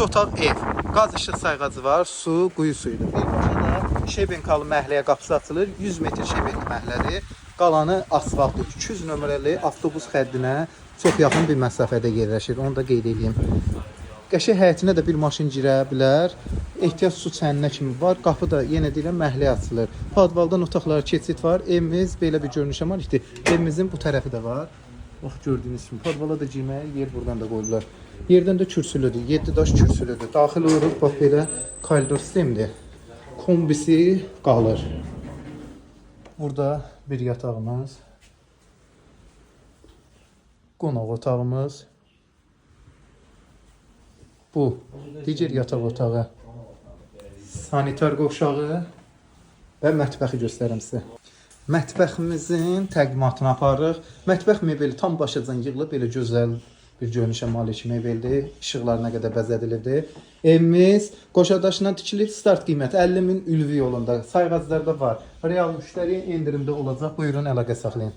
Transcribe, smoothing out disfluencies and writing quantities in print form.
2 otaq ev. Qaz işıq sayğacı var, su, quyu suyudur. Birbaşa da şebenkalı məhəlləyə qapısı açılır. 100 metr şebenli məhəllədir. Qalanı asfaltdır. 200 nömrəli avtobus xəddinə çox yaxın bir məsafədə yerləşir. Onu da qeyd edeyim. Qəşəng həyətinə də bir maşın girə bilər. Ehtiyac su çəninə kimi var. Qapı da yenə deyirəm məhəlləyə açılır. Padvaldan otaqlara keçid var. Evimiz belə bir görünüşə malikdir. Evimizin bu tərəfi də var. Bax gördüyünüz kimi padvala da girməyə yer buradan da qoydular. Yerdən də kürsülüdür. 7 daş kürsülüdür. Daxil oluruq bax belə koridor sistemidir. Kombisi qalır. Burada bir yatağımız. Qonaq otağımız. Bu digər yataq otağı. Sanitar qovşağı və mətbəxi göstərim sizə. Mətbəximizin təqdimatını aparırıq. Mətbəx mebeli tam başacan yığılıb, belə gözəl bir görünüşə malik mebeldir. İşıqlarına qədər bəzədilibdir. Evimiz qoşadaşından tikilir. Start qiyməti 50.000 ülvi yolunda. Sayğaclarda var. Real müştəri endirimdə olacaq. Buyurun əlaqə saxlayın.